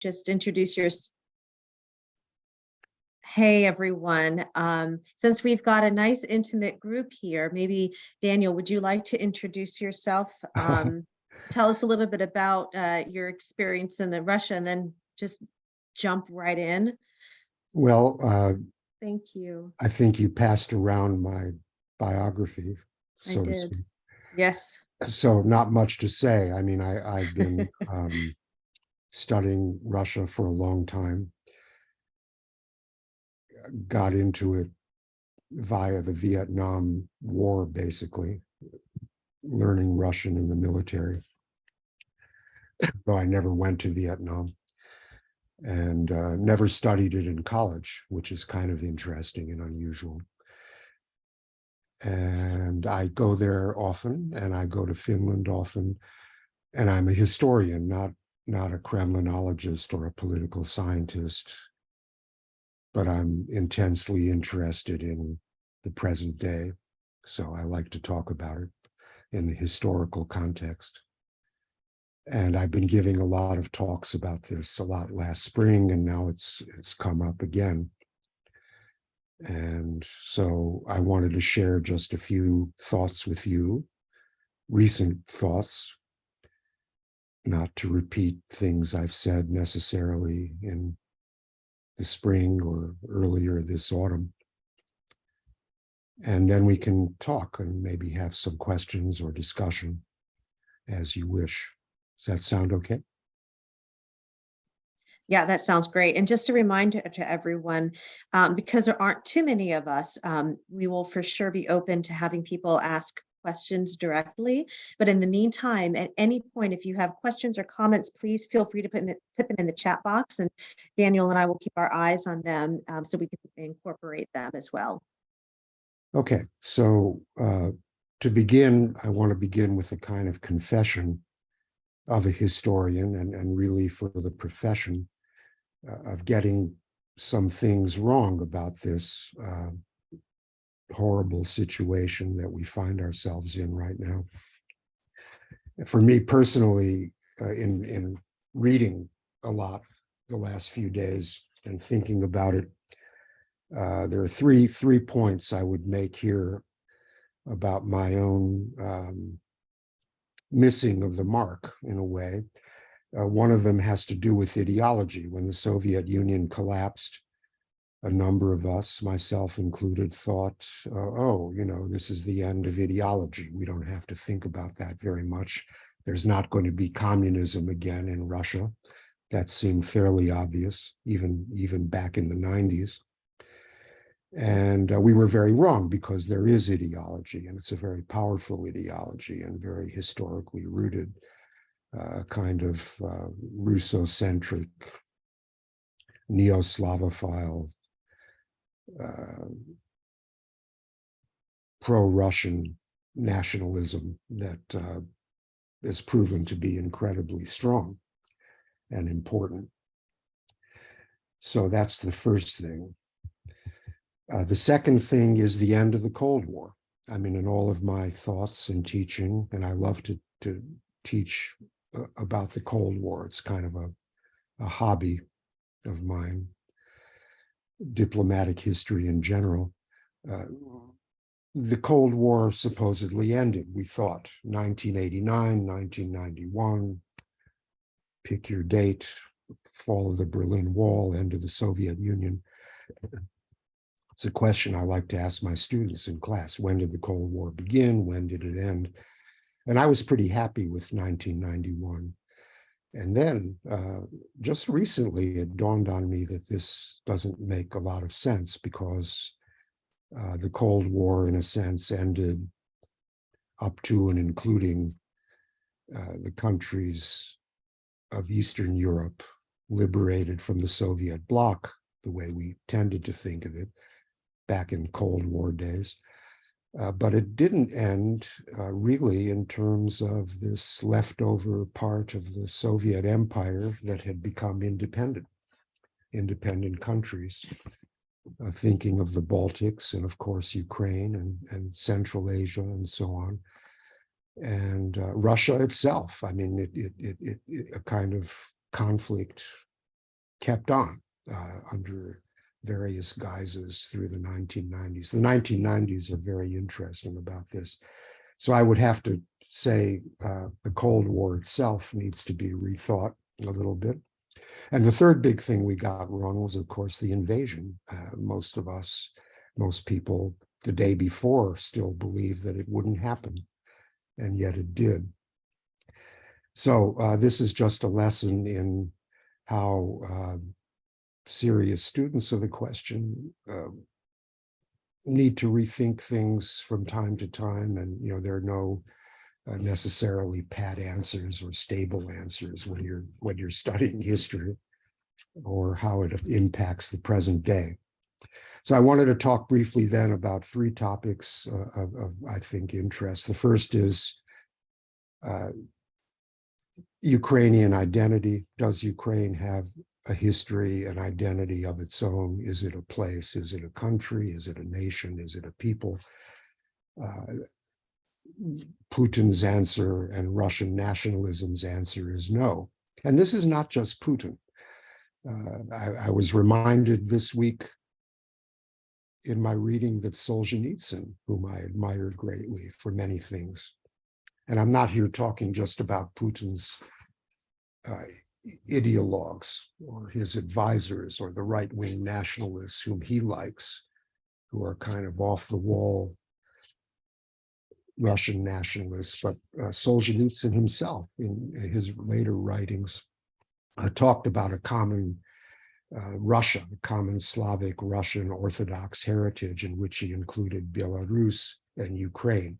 just introduce your. Hey, everyone. Since we've got a nice intimate group here, maybe Daniel, would you like to introduce yourself? Tell us a little bit about your experience in Russia, and then just jump right in. Well, Thank you. I think you passed around my biography, I so to did. speak. Yes. So not much to say. I mean, I've been studying Russia for a long time, got into it via the Vietnam War, basically, learning Russian in the military, though I never went to Vietnam, and never studied it in college, which is kind of interesting and unusual. And I go there often, and I go to Finland often, and I'm a historian, not a Kremlinologist or a political scientist, but I'm intensely interested in the present day. So I like to talk about it in the historical context. And I've been giving a lot of talks about this a lot last spring, and now it's come up again. And so I wanted to share just a few thoughts with you, recent thoughts, not to repeat things I've said necessarily in the spring or earlier this autumn. And then we can talk and maybe have some questions or discussion as you wish. Does that sound okay? Yeah, that sounds great. And just a reminder to everyone, because there aren't too many of us, we will for sure be open to having people ask questions directly. But in the meantime, at any point, if you have questions or comments, please feel free to put them in the chat box, and Daniel and I will keep our eyes on them so we can incorporate them as well. Okay, so to begin, I want to begin with a kind of confession of a historian and really for the profession of getting some things wrong about this horrible situation that we find ourselves in right now. For me personally, in reading a lot the last few days and thinking about it, there are three points I would make here about my own missing of the mark in a way. One of them has to do with ideology. When the Soviet Union collapsed, a number of us, myself included, thought, oh, you know, this is the end of ideology. We don't have to think about that very much. There's not going to be communism again in Russia. That seemed fairly obvious, even back in the 90s. And we were very wrong, because there is ideology, and it's a very powerful ideology and very historically rooted, kind of Russocentric, neo-Slavophile, pro-Russian nationalism that is proven to be incredibly strong and important. So that's the first thing. The second thing is the end of the Cold War. I mean, in all of my thoughts and teaching, and I love to teach about the Cold War. It's kind of a hobby of mine, diplomatic history in general. The Cold War supposedly ended, we thought, 1989, 1991, pick your date, fall of the Berlin Wall, end of the Soviet Union. It's a question I like to ask my students in class. When did the Cold War begin? When did it end? And I was pretty happy with 1991. And then just recently, it dawned on me that this doesn't make a lot of sense, because the Cold War, in a sense, ended up to and including the countries of Eastern Europe liberated from the Soviet bloc, the way we tended to think of it back in Cold War days. But it didn't end really in terms of this leftover part of the Soviet empire that had become independent countries, thinking of the Baltics and of course Ukraine and Central Asia and so on. And Russia itself, I mean, a kind of conflict kept on under various guises through the 1990s. The 1990s are very interesting about this. So I would have to say the Cold War itself needs to be rethought a little bit. And the third big thing we got wrong was, of course, the invasion. Most of us, most people, the day before still believed that it wouldn't happen, and yet it did. So this is just a lesson in how serious students of the question need to rethink things from time to time. And, there are no necessarily pat answers or stable answers when you're studying history or how it impacts the present day. So I wanted to talk briefly then about three topics of I think, interest. The first is Ukrainian identity. Does Ukraine have a history, an identity of its own? Is it a place? Is it a country? Is it a nation? Is it a people? Putin's answer and Russian nationalism's answer is no. And this is not just Putin. I was reminded this week in my reading that Solzhenitsyn, whom I admired greatly for many things, and I'm not here talking just about Putin's ideologues or his advisors or the right-wing nationalists whom he likes, who are kind of off-the-wall Russian nationalists, but Solzhenitsyn himself, in his later writings, talked about a common Russia, a common Slavic Russian Orthodox heritage in which he included Belarus and Ukraine.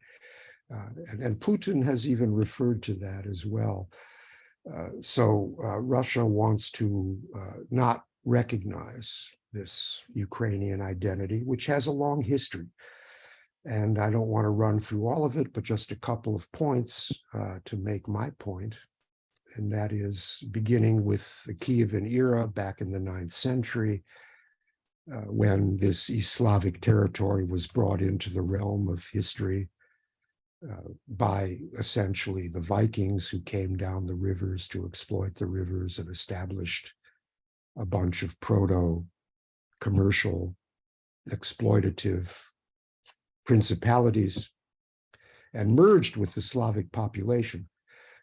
And Putin has even referred to that as well. So Russia wants to not recognize this Ukrainian identity, which has a long history. And I don't want to run through all of it, but just a couple of points to make my point. And that is beginning with the Kievan era back in the 9th century, when this East Slavic territory was brought into the realm of history by essentially the Vikings, who came down the rivers to exploit the rivers and established a bunch of proto-commercial exploitative principalities and merged with the Slavic population.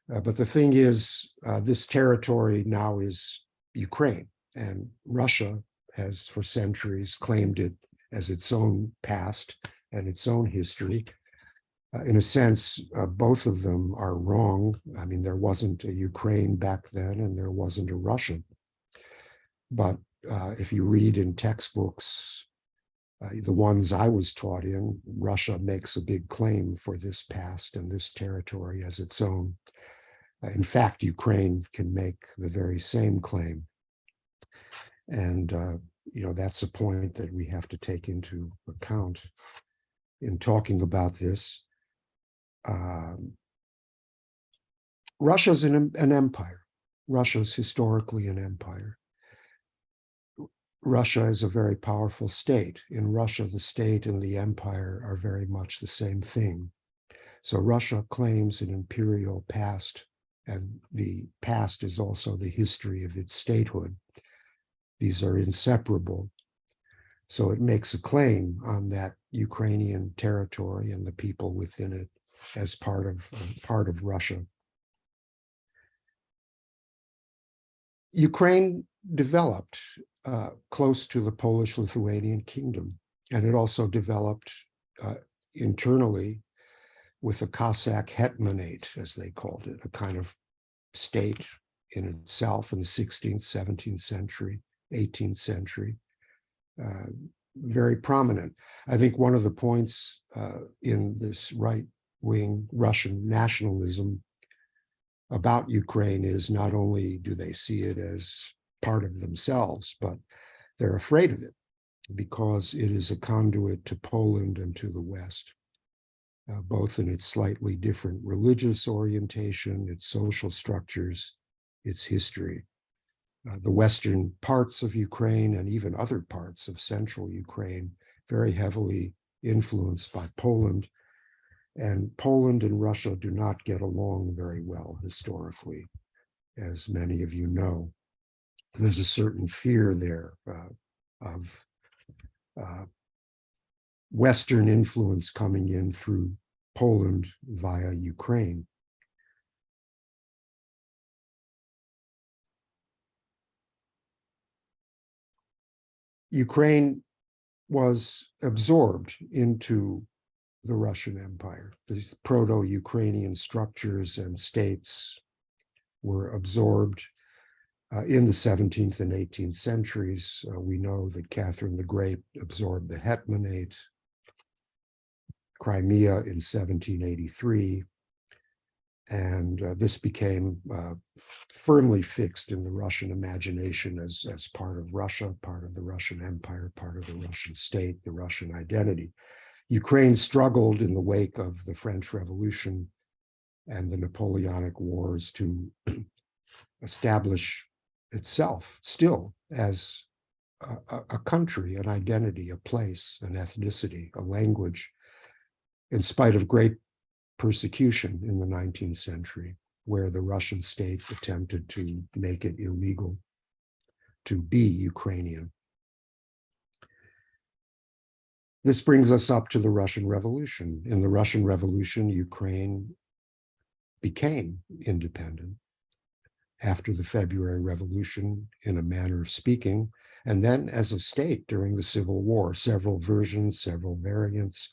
But the thing is, this territory now is Ukraine, and Russia has for centuries claimed it as its own past and its own history. In a sense, both of them are wrong. I mean, there wasn't a Ukraine back then, and there wasn't a Russia. But if you read in textbooks, the ones I was taught in, Russia makes a big claim for this past and this territory as its own. In fact, Ukraine can make the very same claim. And, that's a point that we have to take into account in talking about this. Russia's an empire. Russia's historically an empire. Russia is a very powerful state. In Russia, the state and the empire are very much the same thing. So Russia claims an imperial past, and the past is also the history of its statehood. These are inseparable. So it makes a claim on that Ukrainian territory and the people within it as part of Russia. Ukraine developed close to the Polish-Lithuanian kingdom, and it also developed internally with a Cossack hetmanate, as they called it, a kind of state in itself in the 16th, 17th century, 18th century, very prominent. I think one of the points in this right-wing Russian nationalism about Ukraine is not only do they see it as part of themselves, but they're afraid of it because it is a conduit to Poland and to the West, both in its slightly different religious orientation, its social structures, its history. The western parts of Ukraine and even other parts of central Ukraine, very heavily influenced by Poland. And Poland and Russia do not get along very well historically, as many of you know. there's a certain fear there of Western influence coming in through Poland via Ukraine. Ukraine was absorbed into the Russian Empire. These proto-Ukrainian structures and states were absorbed in the 17th and 18th centuries. We know that Catherine the Great absorbed the Hetmanate, Crimea in 1783, and this became firmly fixed in the Russian imagination as part of Russia, part of the Russian Empire, part of the Russian state, the Russian identity. Ukraine struggled in the wake of the French Revolution and the Napoleonic Wars to establish itself still as a country, an identity, a place, an ethnicity, a language, in spite of great persecution in the 19th century, where the Russian state attempted to make it illegal to be Ukrainian. This brings us up to the Russian Revolution. In the Russian Revolution, Ukraine became independent after the February Revolution, in a manner of speaking, and then as a state during the Civil War, several versions, several variants.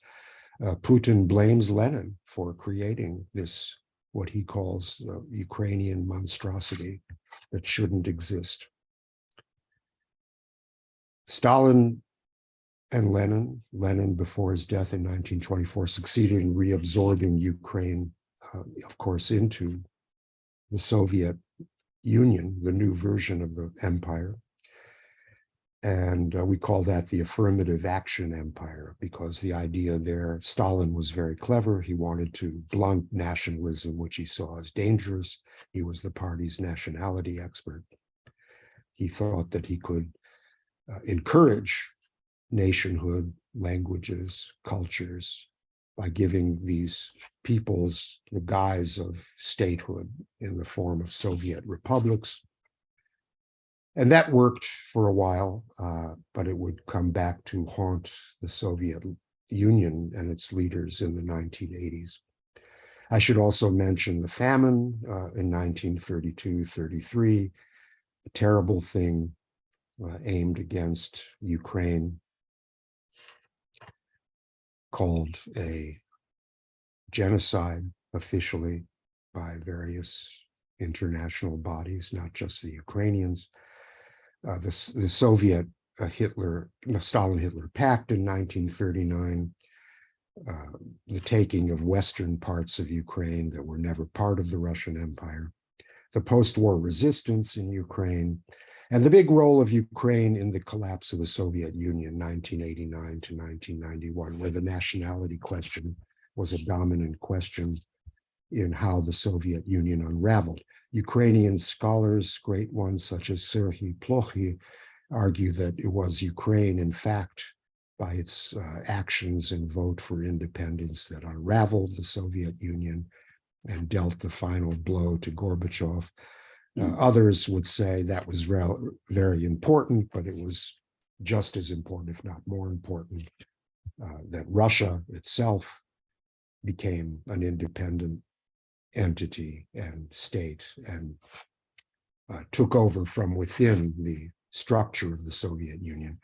Putin blames Lenin for creating this, what he calls Ukrainian monstrosity that shouldn't exist. Stalin and Lenin before his death in 1924, succeeded in reabsorbing Ukraine, of course, into the Soviet Union, the new version of the empire. And we call that the affirmative action empire, because the idea there, Stalin was very clever. He wanted to blunt nationalism, which he saw as dangerous. He was the party's nationality expert. He thought that he could encourage nationhood, languages, cultures, by giving these peoples the guise of statehood in the form of Soviet republics. And that worked for a while, but it would come back to haunt the Soviet Union and its leaders in the 1980s. I should also mention the famine in 1932-33, a terrible thing aimed against Ukraine, called a genocide officially by various international bodies, not just the Ukrainians. The Soviet Stalin-Hitler Pact in 1939, the taking of western parts of Ukraine that were never part of the Russian Empire, the post-war resistance in Ukraine, and the big role of Ukraine in the collapse of the Soviet Union, 1989 to 1991, where the nationality question was a dominant question in how the Soviet Union unraveled. Ukrainian scholars, great ones such as Serhiy Plokhy, argue that it was Ukraine, in fact, by its actions and vote for independence, that unraveled the Soviet Union and dealt the final blow to Gorbachev. Others would say that was very important, but it was just as important, if not more important, that Russia itself became an independent entity and state and took over from within the structure of the Soviet Union.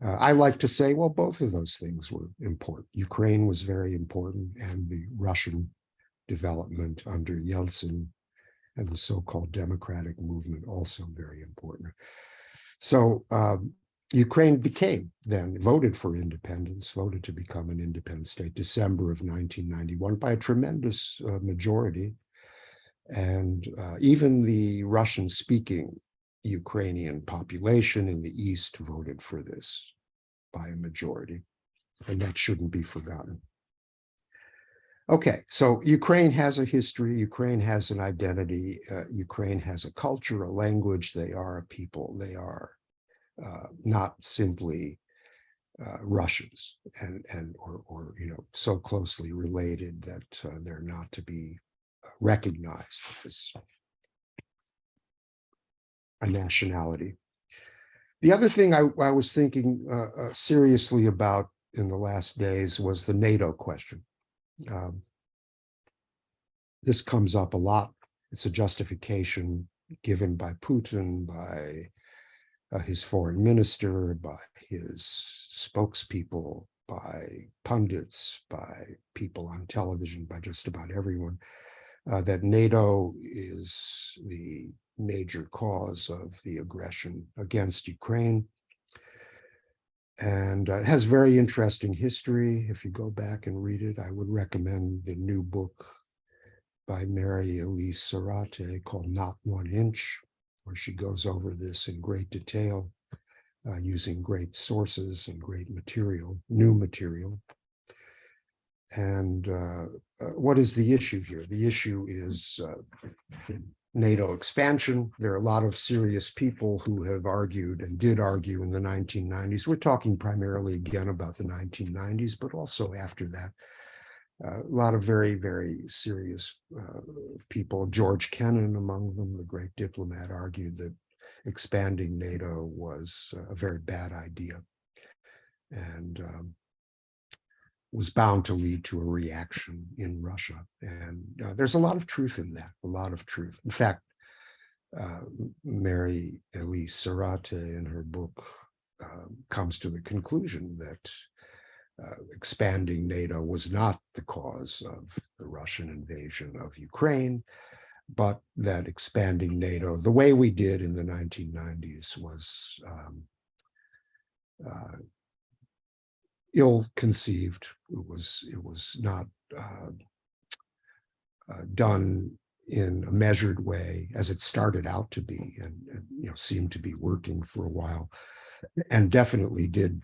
I like to say, well, both of those things were important. Ukraine was very important, and the Russian development under Yeltsin and the so-called democratic movement also very important. So Ukraine became then, voted for independence, voted to become an independent state, December of 1991, by a tremendous majority. And even the Russian-speaking Ukrainian population in the East voted for this by a majority, and that shouldn't be forgotten. Okay, so Ukraine has a history, Ukraine has an identity, Ukraine has a culture, a language, they are a people, they are not simply Russians or so closely related that they're not to be recognized as a nationality. The other thing I was thinking seriously about in the last days was the NATO question. This comes up a lot. It's a justification given by Putin, by his foreign minister, by his spokespeople, by pundits, by people on television, by just about everyone, that NATO is the major cause of the aggression against Ukraine. And it has very interesting history. If you go back and read it, I would recommend the new book by Mary Elise Serrate called Not 1 Inch, where she goes over this in great detail, using great sources and great material, new material. And what is the issue here? The issue is NATO expansion. There are a lot of serious people who have argued and did argue in the 1990s. We're talking primarily again about the 1990s, but also after that. A lot of very, very serious people, George Kennan among them, the great diplomat, argued that expanding NATO was a very bad idea and was bound to lead to a reaction in Russia. And there's a lot of truth in that, a lot of truth. In fact, Mary Elise Serrate in her book comes to the conclusion that expanding NATO was not the cause of the Russian invasion of Ukraine, but that expanding NATO, the way we did in the 1990s, was ill-conceived. It was not done in a measured way as it started out to be, and seemed to be working for a while, and definitely did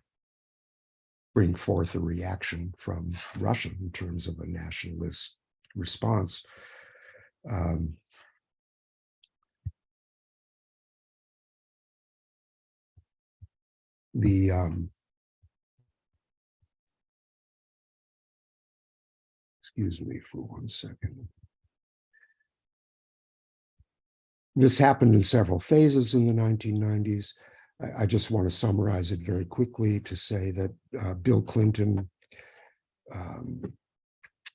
bring forth a reaction from Russia in terms of a nationalist response. Excuse me for 1 second. This happened in several phases in the 1990s. I just want to summarize it very quickly to say that Bill Clinton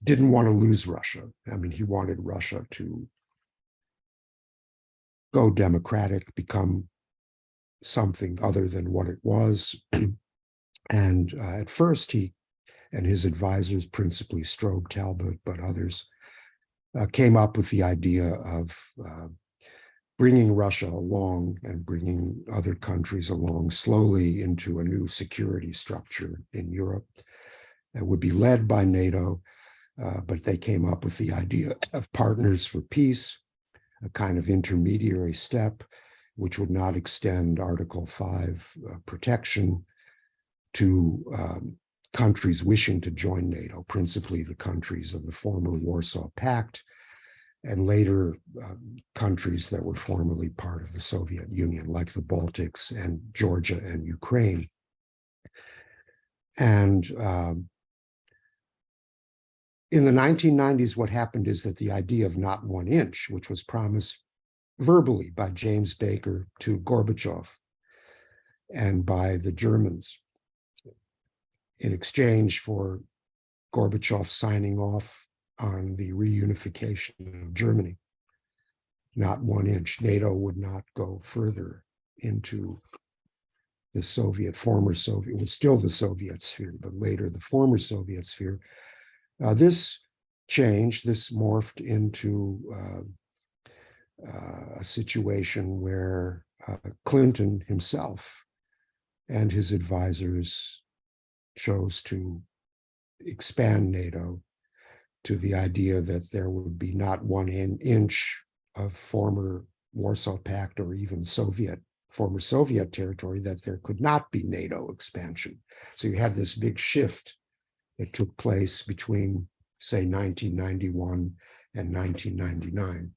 didn't want to lose Russia. I mean, he wanted Russia to go democratic, become something other than what it was. And at first, he and his advisors, principally Strobe Talbot, but others, came up with the idea of bringing Russia along and bringing other countries along slowly into a new security structure in Europe that would be led by NATO, but they came up with the idea of partners for peace, a kind of intermediary step, which would not extend Article 5 protection to countries wishing to join NATO, principally the countries of the former Warsaw Pact, and later countries that were formerly part of the Soviet Union, like the Baltics and Georgia and Ukraine. And in the 1990s, what happened is that the idea of not 1 inch, which was promised verbally by James Baker to Gorbachev and by the Germans in exchange for Gorbachev signing off on the reunification of Germany, not 1 inch. NATO would not go further into the former Soviet, it was still the Soviet sphere, but later the former Soviet sphere. This changed, this morphed into a situation where Clinton himself and his advisors chose to expand NATO to the idea that there would be not 1 inch of former Warsaw Pact or even former Soviet territory, that there could not be NATO expansion. So you had this big shift that took place between, say, 1991 and 1999.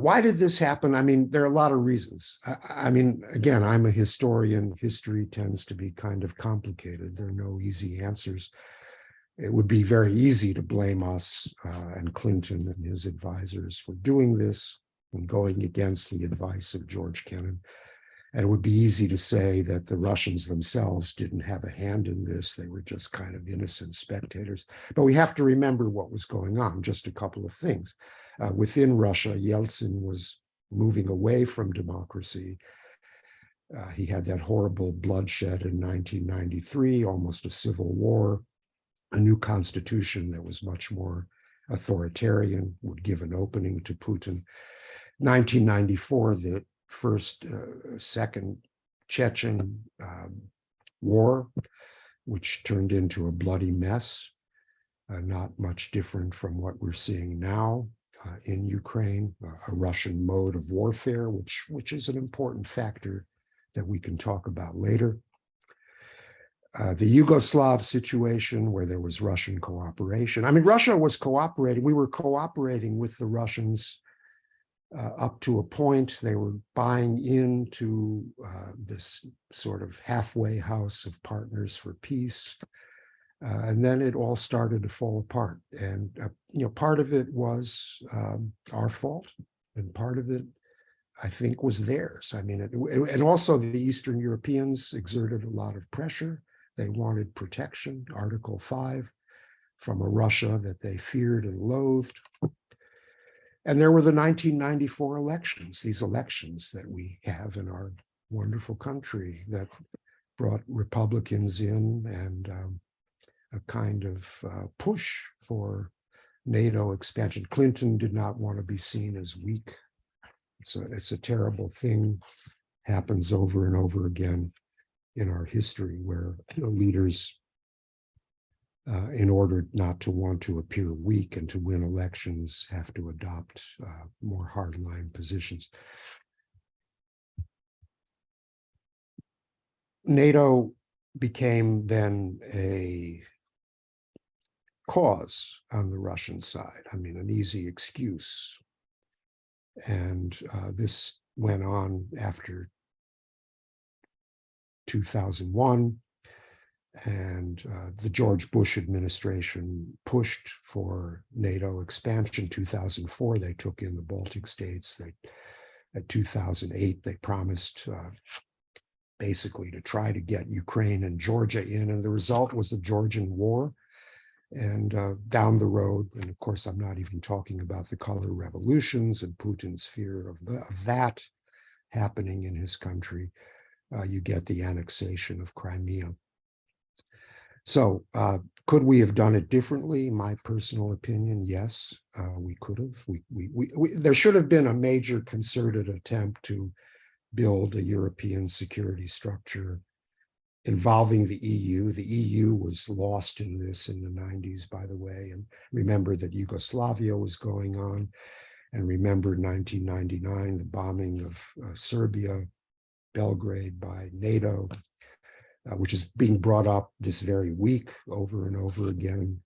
Why did this happen? I mean, there are a lot of reasons. I mean, again, I'm a historian. History tends to be kind of complicated. There are no easy answers. It would be very easy to blame us and Clinton and his advisors for doing this. and going against the advice of George Kennan. And it would be easy to say that the Russians themselves didn't have a hand in this. They were just kind of innocent spectators. But we have to remember what was going on, just a couple of things. Within Russia, Yeltsin was moving away from democracy. He had that horrible bloodshed in 1993, almost a civil war, a new constitution that was much more authoritarian, would give an opening to Putin. 1994, the second Chechen war, which turned into a bloody mess, not much different from what we're seeing now in Ukraine, a Russian mode of warfare, which is an important factor that we can talk about later. The Yugoslav situation where there was Russian cooperation. I mean, Russia was cooperating. We were cooperating with the Russians up to a point. They were buying into this sort of halfway house of partners for peace. And then it all started to fall apart. And, part of it was our fault. And part of it, I think, was theirs. I mean, and also the Eastern Europeans exerted a lot of pressure. They wanted protection, Article 5, from a Russia that they feared and loathed. And there were the 1994 elections, these elections that we have in our wonderful country that brought Republicans in and a kind of push for NATO expansion. Clinton did not want to be seen as weak. It's a terrible thing, happens over and over again in our history where leaders, in order not to want to appear weak and to win elections, have to adopt more hardline positions. NATO became then a cause on the Russian side. I mean, an easy excuse. And this went on after 2001. And the George Bush administration pushed for NATO expansion. 2004, they took in the Baltic states. At 2008, they promised basically to try to get Ukraine and Georgia in. And the result was the Georgian War. And down the road, and of course, I'm not even talking about the color revolutions and Putin's fear of that happening in his country. You get the annexation of Crimea. So could we have done it differently? My personal opinion, yes, we could have. There should have been a major concerted attempt to build a European security structure involving the EU. The EU was lost in this in the 90s, by the way. And remember that Yugoslavia was going on. And remember 1999, the bombing of Serbia, Belgrade by NATO, which is being brought up this very week over and over again.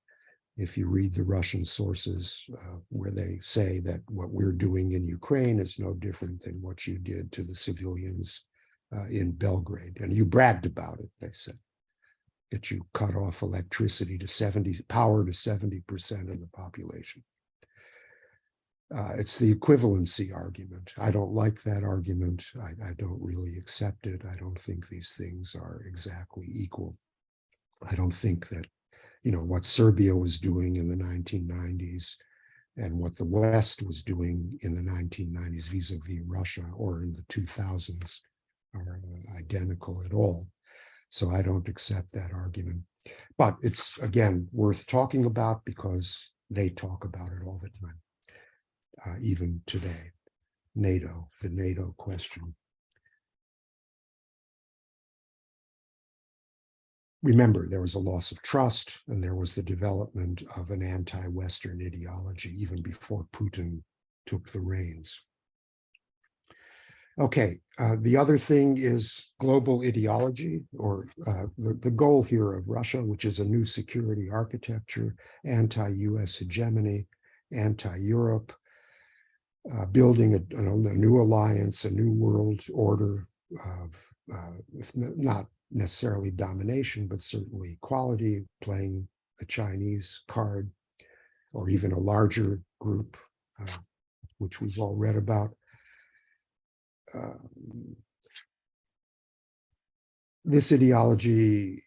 If you read the Russian sources where they say that what we're doing in Ukraine is no different than what you did to the civilians in Belgrade. And you bragged about it, they said, that you cut off electricity to power to 70% of the population. It's the equivalency argument. I don't like that argument. I don't really accept it. I don't think these things are exactly equal. I don't think that, what Serbia was doing in the 1990s and what the West was doing in the 1990s vis-a-vis Russia or in the 2000s are identical at all. So I don't accept that argument. But it's, again, worth talking about because they talk about it all the time. Even today, NATO, the NATO question. Remember, there was a loss of trust and there was the development of an anti-Western ideology even before Putin took the reins. Okay, the other thing is global ideology, or the goal here of Russia, which is a new security architecture, anti-US hegemony, anti-Europe, building a new alliance, a new world order of, not necessarily domination, but certainly equality, playing the Chinese card, or even a larger group, which we've all read about. This ideology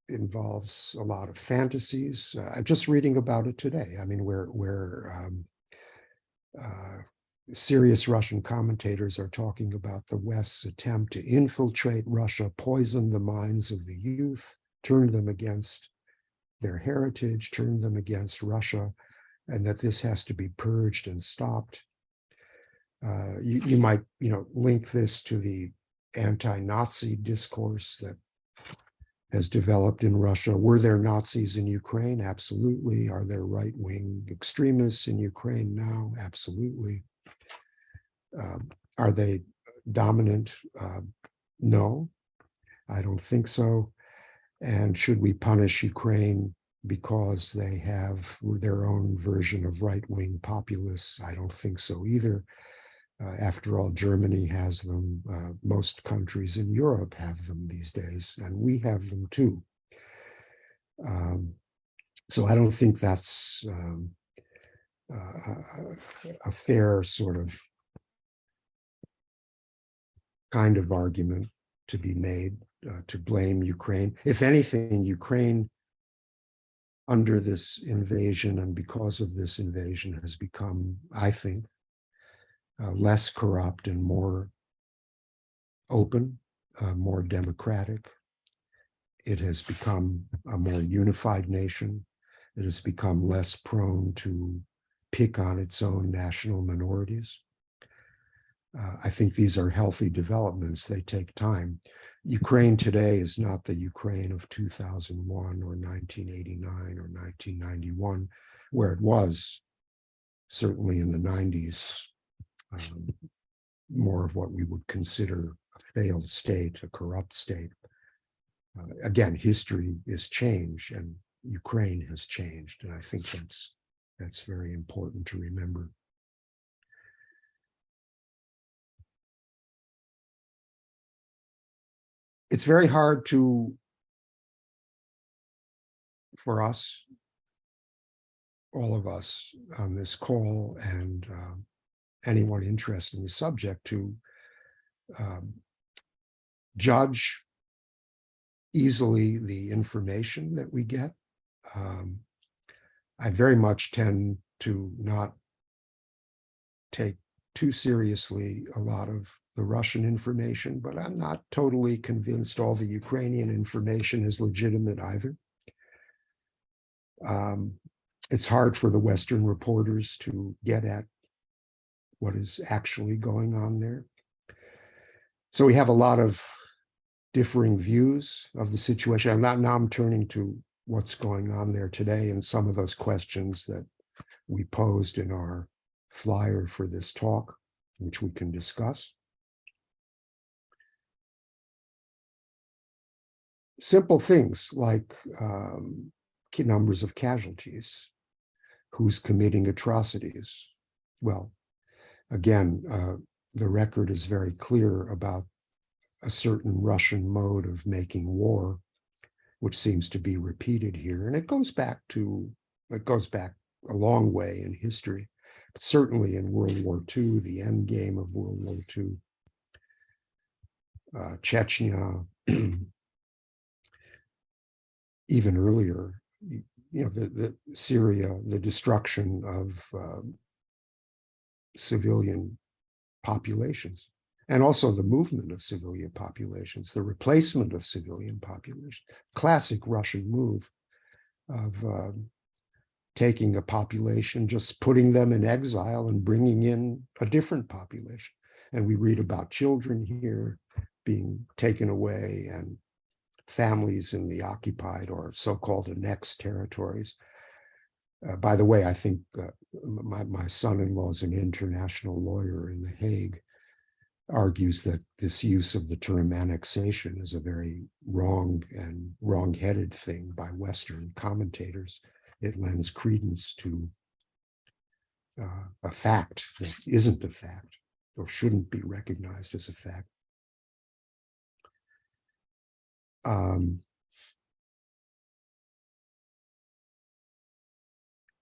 involves a lot of fantasies. I'm just reading about it today. I mean, where serious Russian commentators are talking about the West's attempt to infiltrate Russia, poison the minds of the youth, turn them against their heritage, turn them against Russia, and that this has to be purged and stopped. You might, link this to the anti-Nazi discourse that has developed in Russia. Were there Nazis in Ukraine? Absolutely. Are there right-wing extremists in Ukraine now? Absolutely. Are they dominant? No, I don't think so. And should we punish Ukraine because they have their own version of right-wing populists? I don't think so either. After all, Germany has them. Most countries in Europe have them these days, and we have them too. So I don't think that's a fair sort of kind of argument to be made to blame Ukraine. If anything, Ukraine, under this invasion and because of this invasion, has become, I think, less corrupt and more open, more democratic. It has become a more unified nation. It has become less prone to pick on its own national minorities. I think these are healthy developments. They take time. Ukraine today is not the Ukraine of 2001 or 1989 or 1991, where it was certainly in the 90s, more of what we would consider a failed state, a corrupt state. Again, history is change, and Ukraine has changed, and I think that's very important to remember. It's very hard for us, all of us on this call, and anyone interested in the subject to judge easily the information that we get. I very much tend to not take too seriously a lot of the Russian information, but I'm not totally convinced all the Ukrainian information is legitimate either. It's hard for the Western reporters to get at what is actually going on there. So we have a lot of differing views of the situation. Now I'm turning to what's going on there today and some of those questions that we posed in our flyer for this talk, which we can discuss. Simple things like numbers of casualties, who's committing atrocities. Well, again, the record is very clear about a certain Russian mode of making war, which seems to be repeated here. And it goes back a long way in history, but certainly in World War II, the end game of World War II, Chechnya, even earlier, the Syria, the destruction of civilian populations, and also the movement of civilian populations, the replacement of civilian populations. Classic Russian move of taking a population, just putting them in exile and bringing in a different population. And we read about children here being taken away and families in the occupied or so-called annexed territories. By the way, I think my son-in-law is an international lawyer in The Hague, argues that this use of the term annexation is a very wrong and wrong-headed thing by Western commentators. It lends credence to a fact that isn't a fact or shouldn't be recognized as a fact.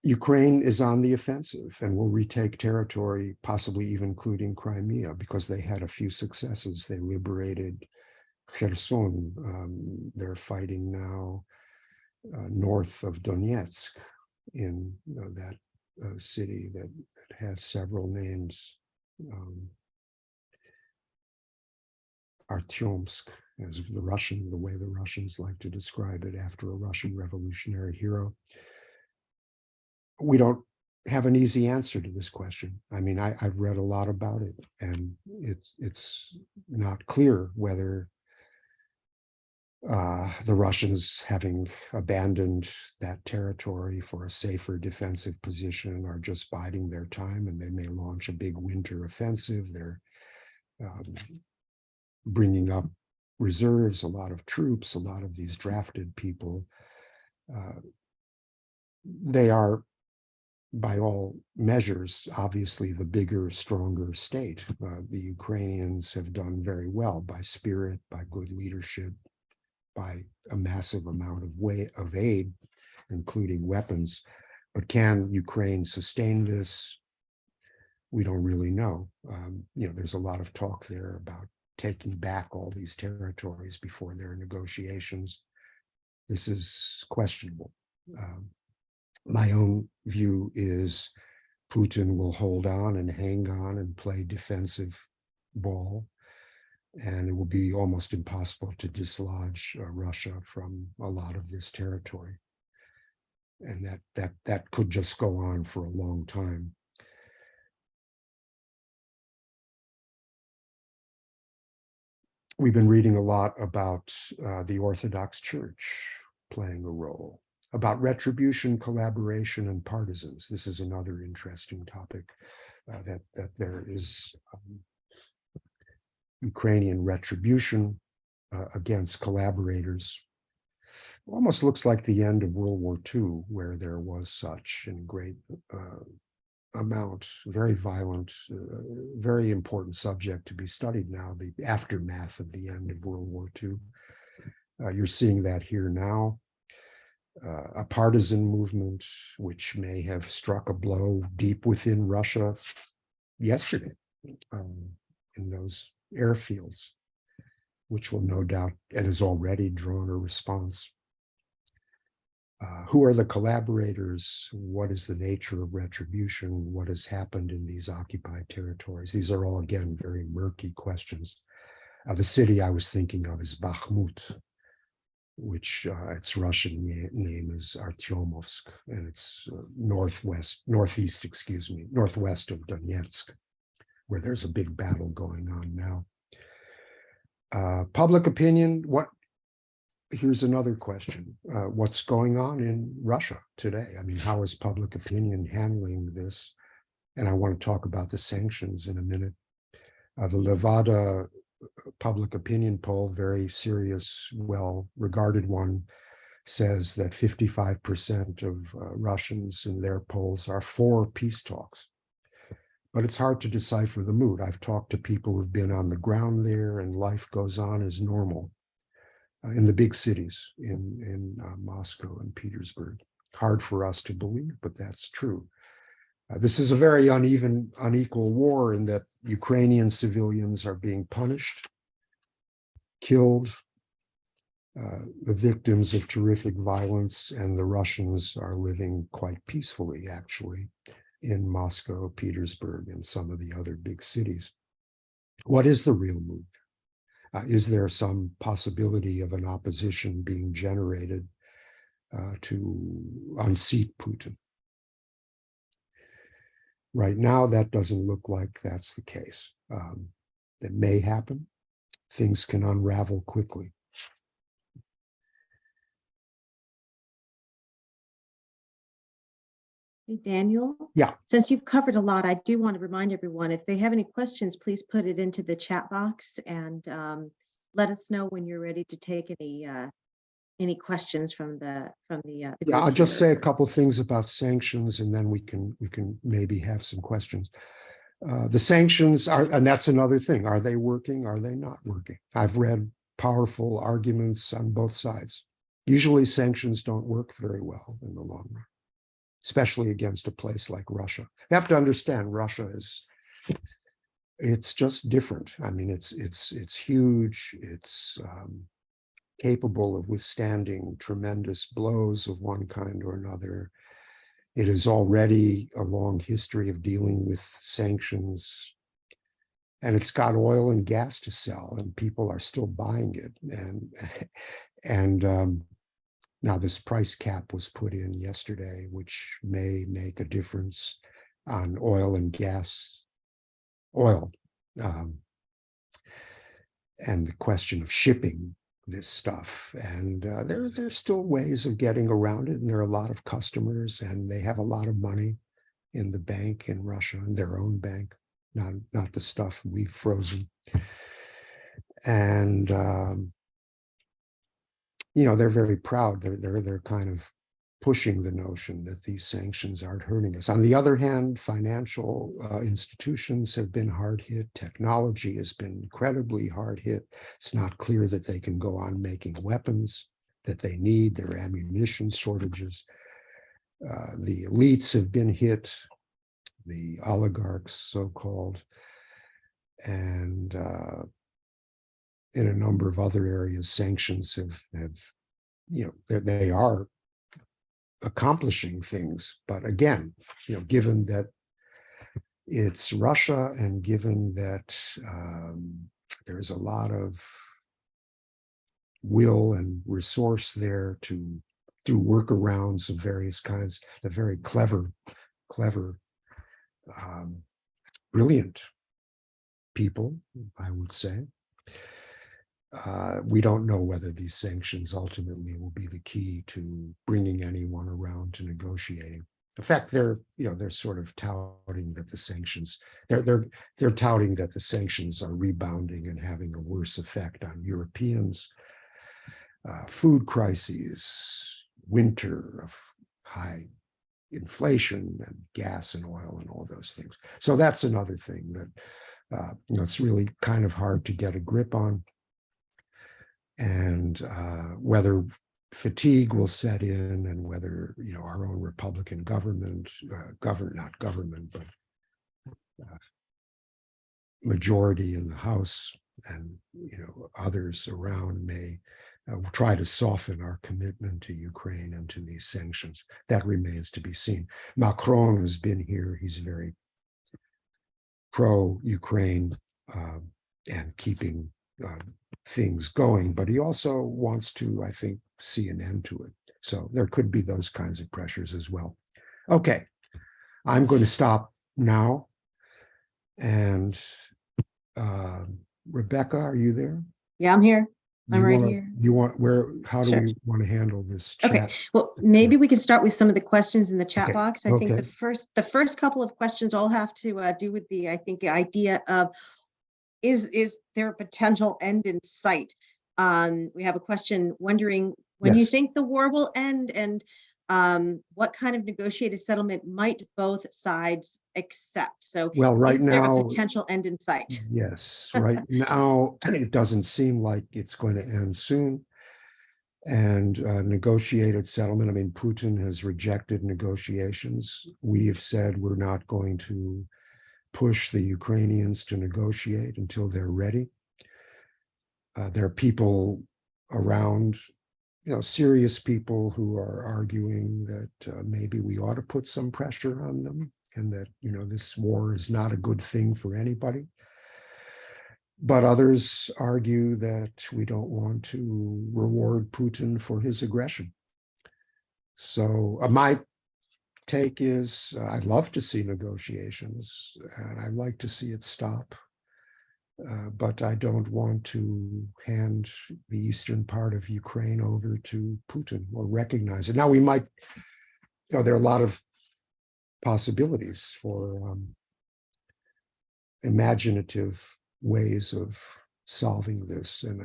Ukraine is on the offensive and will retake territory, possibly even including Crimea, because they had a few successes. They liberated Kherson. They're fighting now north of Donetsk in that city that has several names. Artyomsk, as the way the Russians like to describe it, after a Russian revolutionary hero. We don't have an easy answer to this question. I mean, I've read a lot about it, and it's not clear whether the Russians, having abandoned that territory for a safer defensive position, are just biding their time, and they may launch a big winter offensive. They're bringing up reserves, a lot of troops, a lot of these drafted people. They are, by all measures, obviously the bigger, stronger state. The Ukrainians have done very well by spirit, by good leadership, by a massive amount of aid, including weapons. But can Ukraine sustain this? We don't really know. There's a lot of talk there about taking back all these territories before there are negotiations. This is questionable. My own view is Putin will hold on and hang on and play defensive ball, and it will be almost impossible to dislodge Russia from a lot of this territory. And that could just go on for a long time. We've been reading a lot about the Orthodox Church playing a role, about retribution, collaboration, and partisans. This is another interesting topic, that there is Ukrainian retribution against collaborators. Almost looks like the end of World War II, where there was such in great amount, very violent, very important subject to be studied now, the aftermath of the end of World War II. You're seeing that here now. A partisan movement which may have struck a blow deep within Russia yesterday in those airfields, which will no doubt, and has already drawn a response. Who are the collaborators? What is the nature of retribution? What has happened in these occupied territories? These are all, again, very murky questions. The city I was thinking of is Bakhmut, which its Russian name is Artyomovsk, and it's northwest of Donetsk, where there's a big battle going on now. Public opinion, here's another question. What's going on in Russia today? I mean, how is public opinion handling this? And I want to talk about the sanctions in a minute. The Levada public opinion poll, very serious, well-regarded one, says that 55% of Russians in their polls are for peace talks. But it's hard to decipher the mood. I've talked to people who've been on the ground there, and life goes on as normal in the big cities, in Moscow and Petersburg. Hard for us to believe, but that's true. This is a very unequal war in that Ukrainian civilians are being punished, killed, the victims of terrific violence, and the Russians are living quite peacefully, actually, in Moscow, Petersburg, and some of the other big cities. What is the real mood? Is there some possibility of an opposition being generated to unseat Putin? Right now, that doesn't look like that's the case. It may happen. Things can unravel quickly. Hey, Daniel? Yeah. Since you've covered a lot, I do want to remind everyone, if they have any questions, please put it into the chat box, and let us know when you're ready to take any questions from the Yeah, group I'll just here. say a couple of things about sanctions, and then we can maybe have some questions. The sanctions are, and that's another thing. Are they working? Are they not working? I've read powerful arguments on both sides. Usually sanctions don't work very well in the long run. especially against a place like Russia. You have to understand Russia it's just different. I mean, it's huge. It's capable of withstanding tremendous blows of one kind or another. It has already a long history of dealing with sanctions, and it's got oil and gas to sell, and people are still buying it. And now this price cap was put in yesterday, which may make a difference on oil and gas, and the question of shipping this stuff. And there's still ways of getting around it, and there are a lot of customers, and they have a lot of money in the bank in Russia, in their own bank, not the stuff we've frozen. And they're very proud. They're kind of pushing the notion that these sanctions aren't hurting us. On the other hand, financial institutions have been hard hit. Technology has been incredibly hard hit. It's not clear that they can go on making weapons that they need. There are ammunition shortages. The elites have been hit, the oligarchs, so-called, and in a number of other areas, sanctions have they are accomplishing things. But again, given that it's Russia, and given that there's a lot of will and resource there to do workarounds of various kinds, the very clever, brilliant people, I would say. We don't know whether these sanctions ultimately will be the key to bringing anyone around to negotiating. In fact, they're sort of touting that the sanctions, they're touting that the sanctions are rebounding and having a worse effect on Europeans. Food crises, winter of high inflation, and gas and oil and all those things. So that's another thing that it's really kind of hard to get a grip on. And whether fatigue will set in, and whether our own Republican government, not government, but majority in the House, and others around may try to soften our commitment to Ukraine and to these sanctions. That remains to be seen. Macron has been here. He's very pro-Ukraine and keeping things going, but he also wants to, I think, see an end to it. So there could be those kinds of pressures as well. Okay, I'm going to stop now. And Rebecca, are you there? Yeah, I'm here. I'm right here. How do we want to handle this chat? Okay, well, maybe we can start with some of the questions in the chat box. I think Okay. the first couple of questions all have to do with the idea of, is there a potential end in sight? We have a question wondering when you think the war will end, and what kind of negotiated settlement might both sides accept? So, well, right is there now, a potential end in sight? Yes, right now it doesn't seem like it's going to end soon. And negotiated settlement, I mean, Putin has rejected negotiations. We have said we're not going to push the Ukrainians to negotiate until they're ready. There are people around, serious people who are arguing that maybe we ought to put some pressure on them, and that, this war is not a good thing for anybody. But others argue that we don't want to reward Putin for his aggression. So my take is I'd love to see negotiations, and I'd like to see it stop. But I don't want to hand the eastern part of Ukraine over to Putin or recognize it. Now, we might, there are a lot of possibilities for imaginative ways of solving this. And,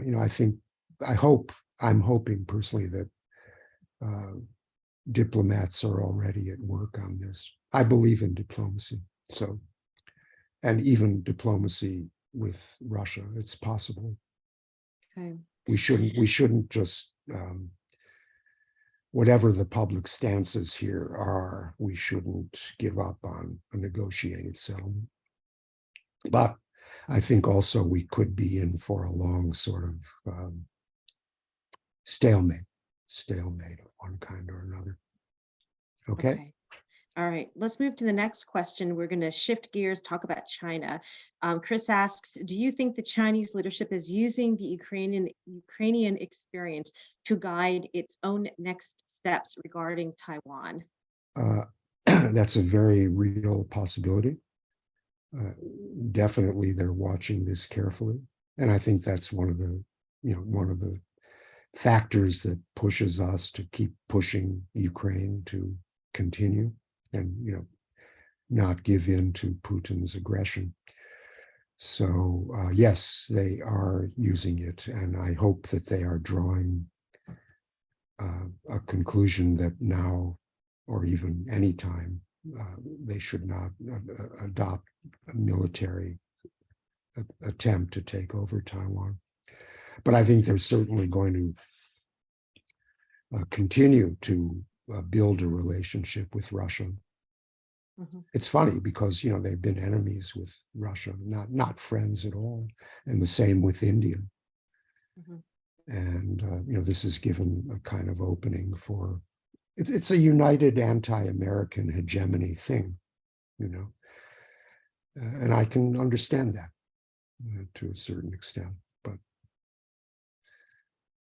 I'm hoping personally that diplomats are already at work on this. I believe in diplomacy. So, and even diplomacy with Russia, it's possible. Okay. We shouldn't just whatever the public stances here are, we shouldn't give up on a negotiated settlement. But I think also we could be in for a long sort of stalemate of one kind or another. Okay. All right, let's move to the next question. We're going to shift gears, talk about China. Chris asks, do you think the Chinese leadership is using the Ukrainian experience to guide its own next steps regarding Taiwan? That's a very real possibility. Definitely, they're watching this carefully, and I think that's one of the factors that pushes us to keep pushing Ukraine to continue and not give in to Putin's aggression. So yes, they are using it, and I hope that they are drawing a conclusion that now, or even any time, they should not adopt a military attempt to take over Taiwan. But I think they're certainly going to continue to build a relationship with Russia. Mm-hmm. It's funny because they've been enemies with Russia, not friends at all, and the same with India. Mm-hmm. And this has given a kind of opening for it's a united anti-American hegemony thing, and I can understand that to a certain extent. But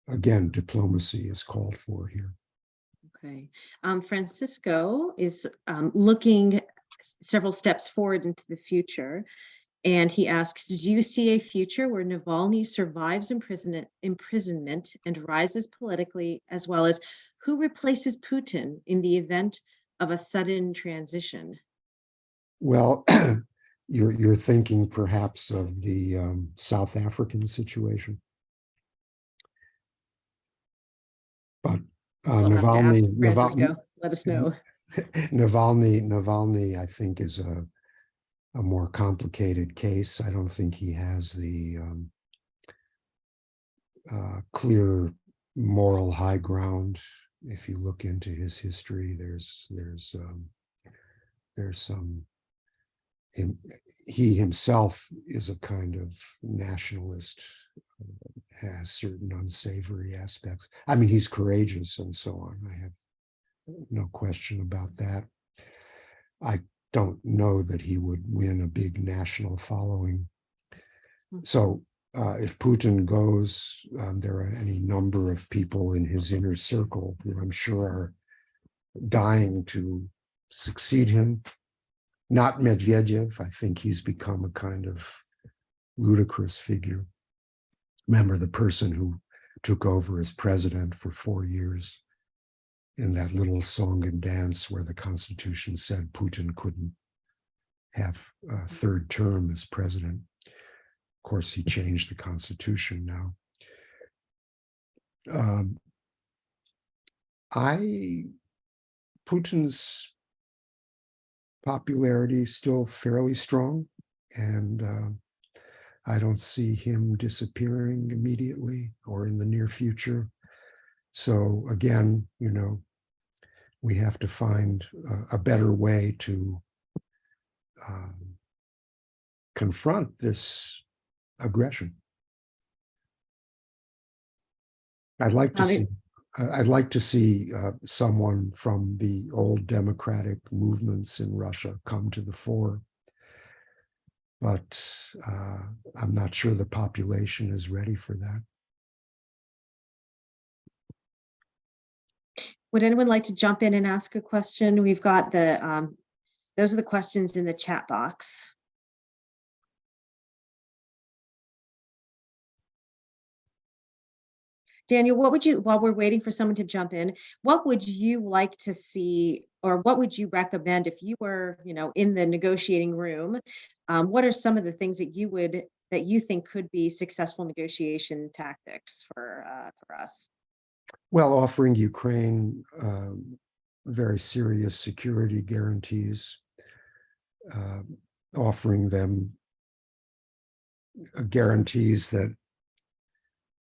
again, diplomacy is called for here. Okay. Francisco is looking several steps forward into the future. And he asks, do you see a future where Navalny survives imprisonment and rises politically, as well as who replaces Putin in the event of a sudden transition? Well, you're thinking perhaps of the South African situation. But We'll have to ask Francisco. Navalny, Let us know. Navalny, I think, is a more complicated case. I don't think he has the clear moral high ground. If you look into his history, there's some. He himself is a kind of nationalist, has certain unsavory aspects. I mean, he's courageous and so on. I have no question about that. I don't know that he would win a big national following. So if Putin goes, there are any number of people in his inner circle that I'm sure are dying to succeed him. Not Medvedev. I think he's become a kind of ludicrous figure. Remember the person who took over as president for 4 years in that little song and dance where the Constitution said Putin couldn't have a third term as president. Of course, he changed the Constitution now. Putin's popularity is still fairly strong, and I don't see him disappearing immediately or in the near future. So again, we have to find a better way to confront this aggression. I'd like to see someone from the old democratic movements in Russia come to the fore, but I'm not sure the population is ready for that. Would anyone like to jump in and ask a question? We've got those are the questions in the chat box. Daniel, while we're waiting for someone to jump in, what would you like to see, or what would you recommend if you were, in the negotiating room? What are some of the things that you think could be successful negotiation tactics for us? Well, offering Ukraine very serious security guarantees, offering them guarantees that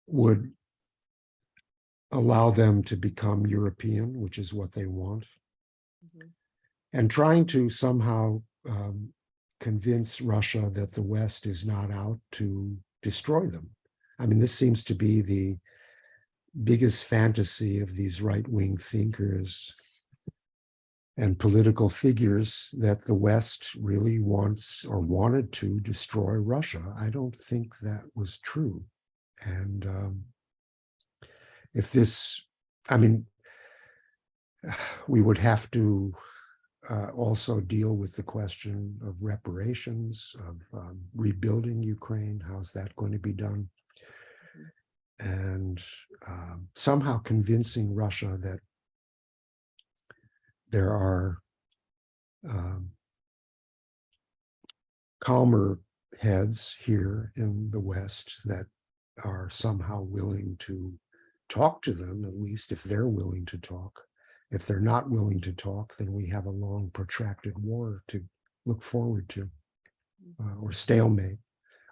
would allow them to become European, which is what they want, Mhm. and trying to somehow convince Russia that the West is not out to destroy them. I mean, this seems to be the biggest fantasy of these right-wing thinkers and political figures, that the West really wants or wanted to destroy Russia. I don't think that was true. And if this, I mean, we would have to also deal with the question of reparations, of rebuilding Ukraine. How's that going to be done? Mhm. And somehow convincing Russia that there are um, calmer heads here in the West that are somehow willing to talk to them, at least if they're willing to talk. If they're not willing to talk, then we have a long, protracted war to look forward to, or stalemate,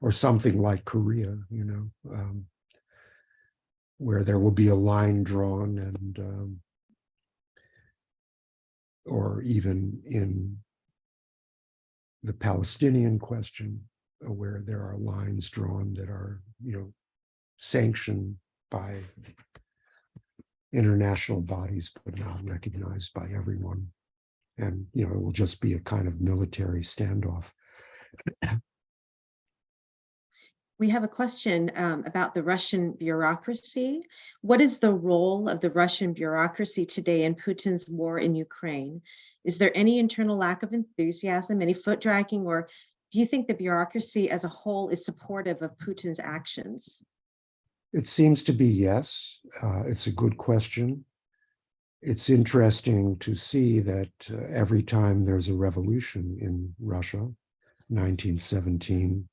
or something like Korea, where there will be a line drawn, and or even in the Palestinian question, where there are lines drawn that are, sanctioned by international bodies, but not recognized by everyone. And, it will just be a kind of military standoff. We have a question about the Russian bureaucracy. What is the role of the Russian bureaucracy today in Putin's war in Ukraine? Is there any internal lack of enthusiasm, any foot dragging, or do you think the bureaucracy as a whole is supportive of Putin's actions? It seems to be yes. It's a good question. It's interesting to see that every time there's a revolution in Russia, 1917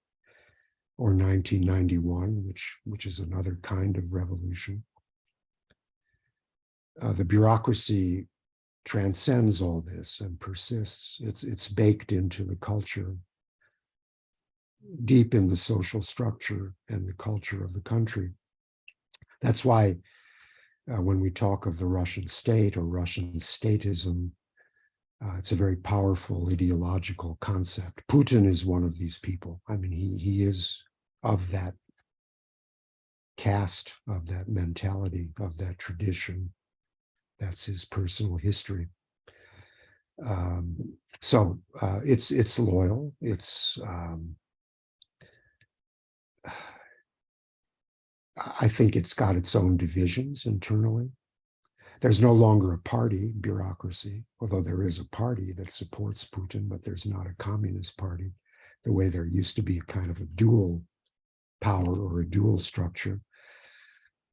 or 1991, which is another kind of revolution, the bureaucracy transcends all this and persists. It's baked into the culture, deep in the social structure and the culture of the country. That's why when we talk of the Russian state or Russian statism, it's a very powerful ideological concept. Putin is one of these people. I mean, he is of that caste, of that mentality, of that tradition. That's his personal history. So it's loyal. I think it's got its own divisions internally. There's no longer a party bureaucracy, although there is a party that supports Putin, but there's not a communist party the way there used to be a kind of a dual power or a dual structure.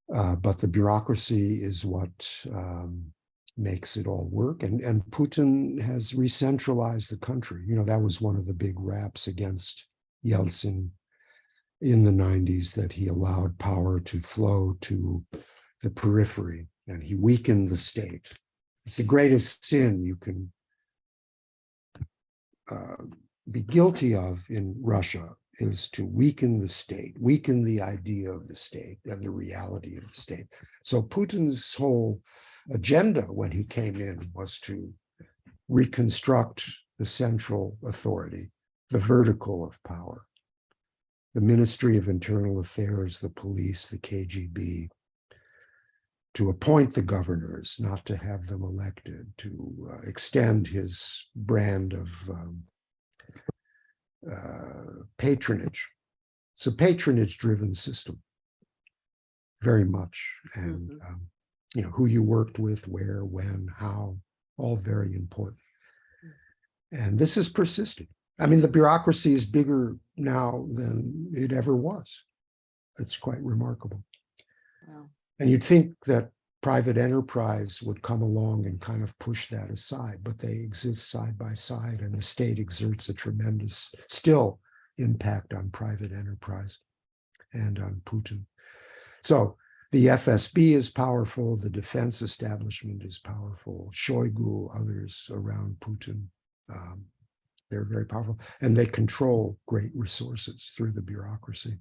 But the bureaucracy is what makes it all work. And Putin has re-centralized the country. That was one of the big raps against Yeltsin in the 90s, that he allowed power to flow to the periphery, and he weakened the state. It's the greatest sin you can be guilty of in Russia, is to weaken the state, weaken the idea of the state and the reality of the state. So Putin's whole agenda when he came in was to reconstruct the central authority, the vertical of power, the Ministry of Internal Affairs, the police, the KGB, to appoint the governors, not to have them elected, to extend his brand of patronage. It's a patronage-driven system, very much. And, who you worked with, where, when, how, all very important. And this is persisting. I mean, the bureaucracy is bigger now than it ever was. It's quite remarkable. Wow. And you'd think that private enterprise would come along and kind of push that aside, but they exist side by side, and the state exerts a tremendous still impact on private enterprise and on Putin. So the FSB is powerful, the defense establishment is powerful, Shoigu, others around Putin, they're very powerful, and they control great resources through the bureaucracy.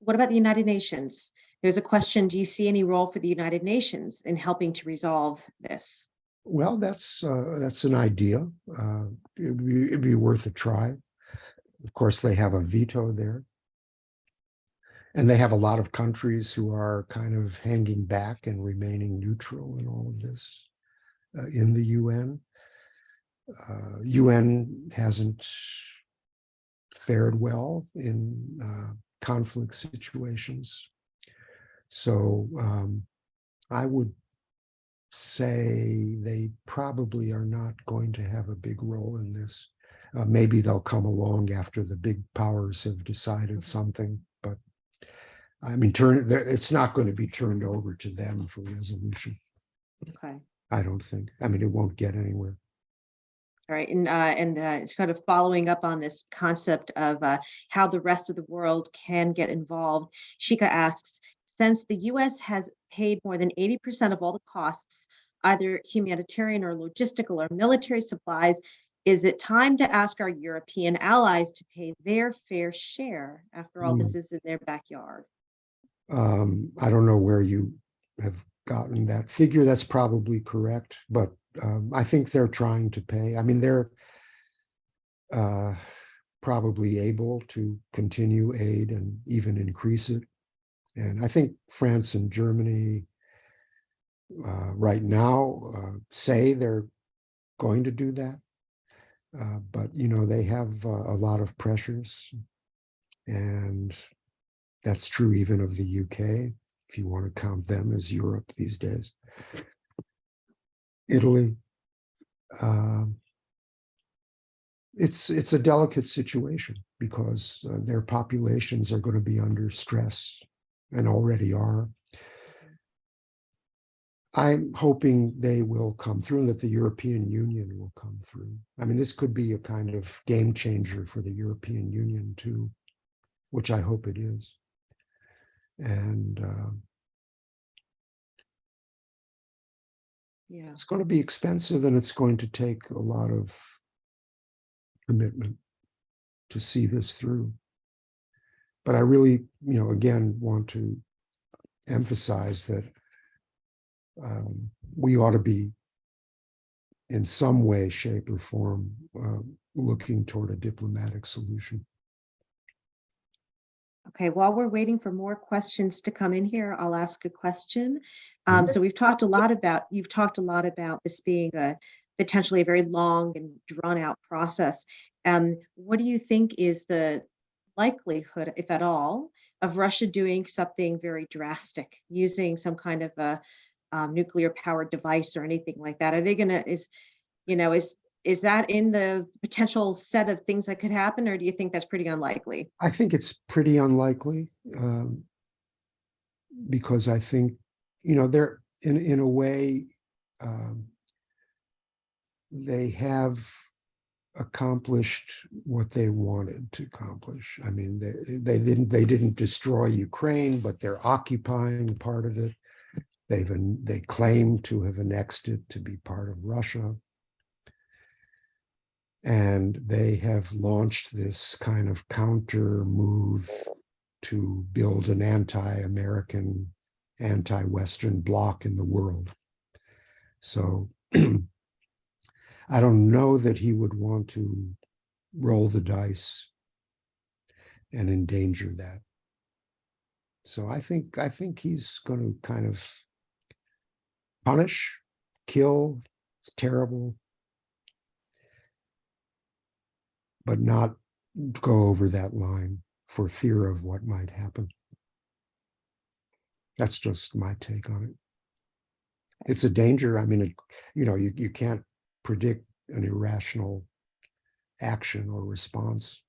What about the United Nations? There's a question, do you see any role for the United Nations in helping to resolve this? Well, that's an idea. It'd be worth a try. Of course, they have a veto there. And they have a lot of countries who are kind of hanging back and remaining neutral in all of this in the UN. UN hasn't fared well in conflict situations. So I would say they probably are not going to have a big role in this. Maybe they'll come along after the big powers have decided something, but I mean, it's not going to be turned over to them for resolution. Okay. I don't think. I mean, it won't get anywhere. All right. And it's kind of following up on this concept of how the rest of the world can get involved. Shika asks, since the US has paid more than 80% of all the costs, either humanitarian or logistical or military supplies, is it time to ask our European allies to pay their fair share? After all, this is in their backyard. I don't know where you have gotten that figure. That's probably correct, but I think they're trying to pay. I mean, they're probably able to continue aid and even increase it. And I think France and Germany right now say they're going to do that. But, you know, they have a lot of pressures. And that's true even of the UK, if you want to count them as Europe these days. Italy. It's a delicate situation because their populations are going to be under stress and already are. I'm hoping they will come through and that the European Union will come through. I mean, this could be a kind of game changer for the European Union too, which I hope it is. And Yeah. it's going to be expensive and it's going to take a lot of commitment to see this through. But I really, you know, again, want to emphasize that we ought to be in some way, shape, or form looking toward a diplomatic solution. Okay, while we're waiting for more questions to come in here, I'll ask a question. So you've talked a lot about this being potentially a very long and drawn out process. What do you think is the likelihood, if at all, of Russia doing something very drastic, using some kind of a nuclear powered device or anything like that? Are they going to, is that in the potential set of things that could happen, or do you think that's pretty unlikely? I think it's pretty unlikely because I think, you know, they're in a way they have accomplished what they wanted to accomplish. I mean, they didn't destroy Ukraine, but they're occupying part of it. They claim to have annexed it to be part of Russia. And they have launched this kind of counter move to build an anti-American, anti-Western bloc in the world. So I don't know that he would want to roll the dice and endanger that. So I think he's going to kind of punish, kill. It's terrible, but not go over that line for fear of what might happen. That's just my take on it. It's a danger. I mean, you can't predict an irrational action or response,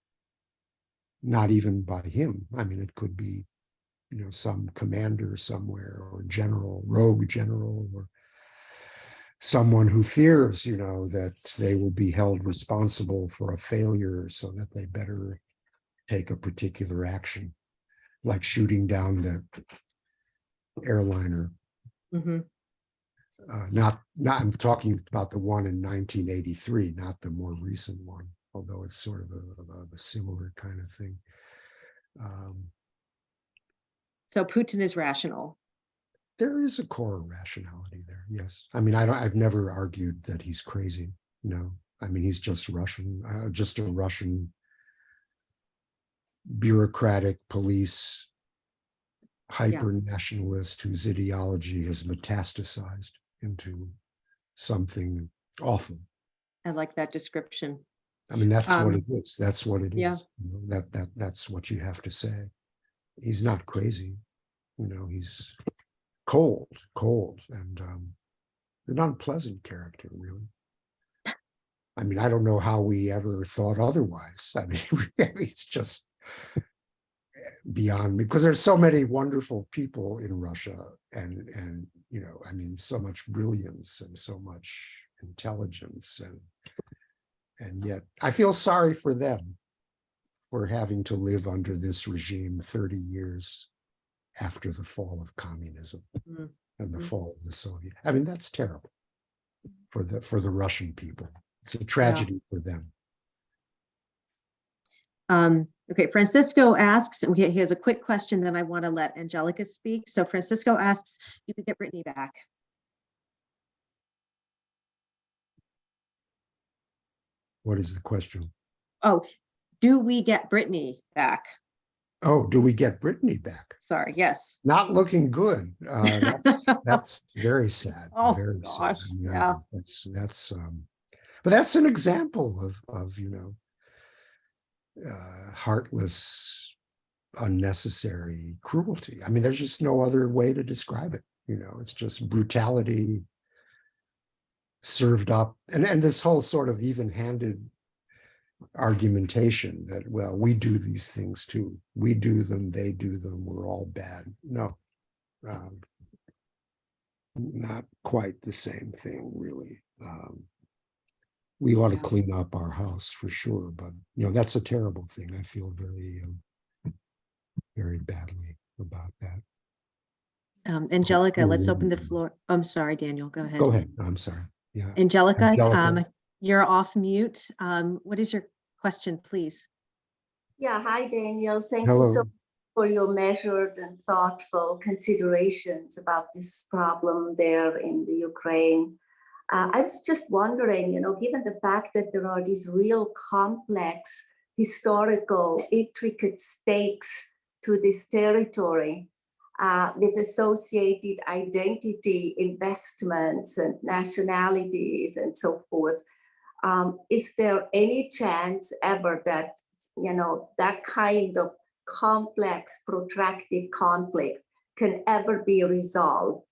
not even by him. I mean, it could be, some commander somewhere or rogue general, or someone who fears, that they will be held responsible for a failure so that they better take a particular action, like shooting down the airliner. Mm-hmm. Not I'm talking about the one in 1983, not the more recent one, although it's sort of a similar kind of thing. So Putin is rational. There is a core rationality there, yes. I mean, I've never argued that he's crazy. No, I mean, he's just Russian, just a Russian bureaucratic police hyper nationalist whose ideology has metastasized into something awful. I like that description. I mean, that's what it is. That's what it is. Yeah. You know, that's what you have to say. He's not crazy. You know, he's cold, and an unpleasant character, really. I mean, I don't know how we ever thought otherwise. I mean, it's just beyond me, because there's so many wonderful people in Russia, and you know, I mean, so much brilliance and so much intelligence, and yet I feel sorry for them for having to live under this regime 30 years after the fall of communism and the fall of the Soviet. I mean, that's terrible for the Russian people. It's a tragedy for them. Okay, Francisco asks, and he has a quick question, then I want to let Angelica speak. So Francisco asks, you could get Brittany back. What is the question? Oh, do we get Brittany back? Oh, do we get Brittany back? Sorry, yes. Not looking good. That's very sad. Oh, very gosh, sad. I mean, yeah. But that's an example of you know, heartless, unnecessary cruelty. I mean, there's just no other way to describe it. You know, it's just brutality served up, and this whole sort of even-handed argumentation that, well, we do these things too. We do them, they do them, we're all bad. No, not quite the same thing, really. We ought to clean up our house for sure, but you know, that's a terrible thing. I feel very, very badly about that. Angelica, let's open the floor. I'm sorry, Daniel, go ahead. Go ahead. I'm sorry. Yeah. Angelica, you're off mute. What is your question, please? Yeah, hi, Daniel. Thank Hello. you so much for your measured and thoughtful considerations about this problem there in the Ukraine. I was just wondering, you know, given the fact that there are these real complex, historical, intricate stakes to this territory, with associated identity investments and nationalities and so forth, is there any chance ever that, you know, that kind of complex, protracted conflict can ever be resolved?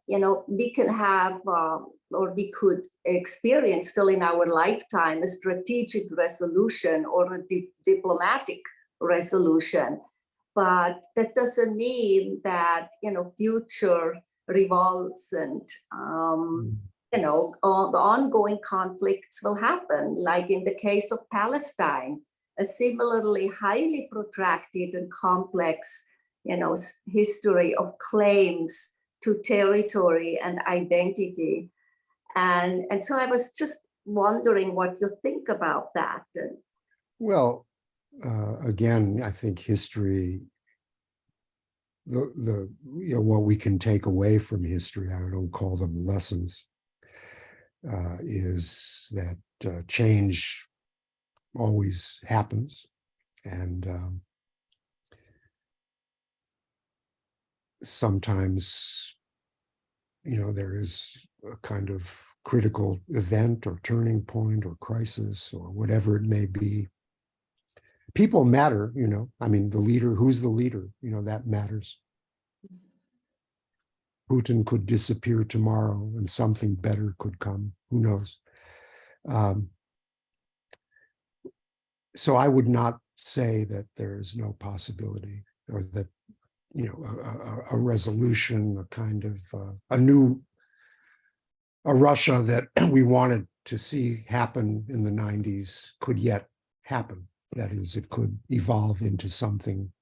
You know, we can have, or we could experience still in our lifetime, a strategic resolution or a diplomatic resolution. But that doesn't mean that, you know, future revolts and, you know, the ongoing conflicts will happen, like in the case of Palestine, a similarly highly protracted and complex, you know, history of claims to territory and identity. And so I was just wondering what you think about that. Well, again, I think history, the you know, what we can take away from history, I don't call them lessons, is that change always happens, and sometimes, you know, there is a kind of critical event or turning point or crisis or whatever it may be. People matter, you know. I mean, the leader, who's the leader, you know, that matters. Putin could disappear tomorrow and something better could come. Who knows? So I would not say that there is no possibility, or that, you know, a resolution, a kind of a Russia that we wanted to see happen in the 90s could yet happen. That is, it could evolve into something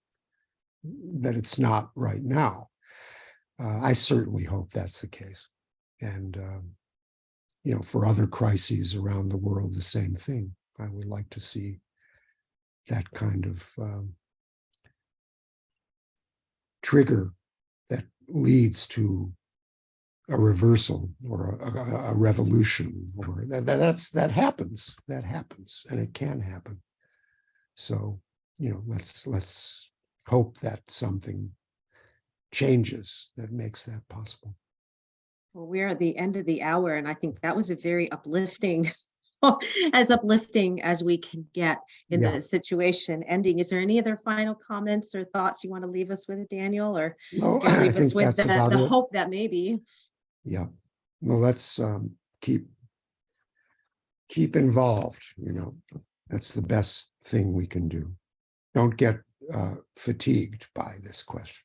that it's not right now. I certainly hope that's the case. And, you know, for other crises around the world, the same thing. I would like to see that kind of trigger that leads to a reversal or a revolution, or that happens, and it can happen. So, let's hope that something changes that makes that possible. Well, we're at the end of the hour, and I think that was a very uplifting, as uplifting as we can get in Yeah. the situation ending. Is there any other final comments or thoughts you want to leave us with, Daniel, or No, can I leave us think with that's about the it. hope that maybe? Yeah. No, let's keep involved. That's the best thing we can do. Don't get fatigued by this question.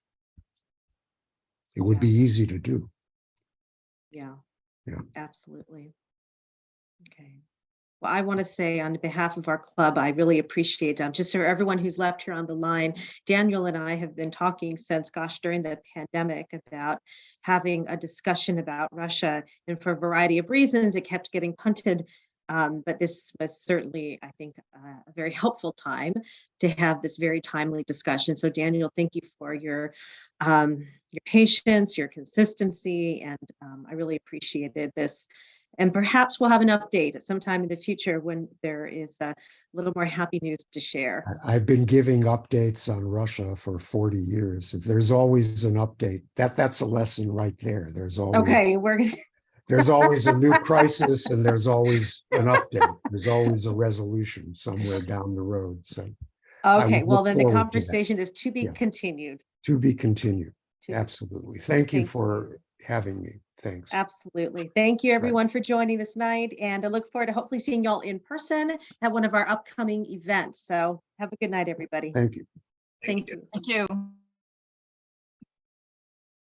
It would be easy to do. Yeah. Yeah. Absolutely. Okay. Well, I want to say on behalf of our club, I really appreciate just for everyone who's left here on the line. Daniel and I have been talking since, during the pandemic about having a discussion about Russia. And for a variety of reasons, it kept getting punted. But this was certainly, I think, a very helpful time to have this very timely discussion. So Daniel, thank you for your patience, your consistency, and I really appreciated this. And perhaps we'll have an update at some time in the future when there is a little more happy news to share. I've been giving updates on Russia for 40 years. There's always an update. That's a lesson right there. There's always there's always a new crisis, and there's always an update. There's always a resolution somewhere down the road. So okay, well then the forward to that. conversation is to be continued. To be continued. To- Absolutely. Thank you for having me. Thanks. Absolutely. Thank you everyone for joining this night, and I look forward to hopefully seeing y'all in person at one of our upcoming events. So have a good night, everybody. Thank you. Thank you. Thank you.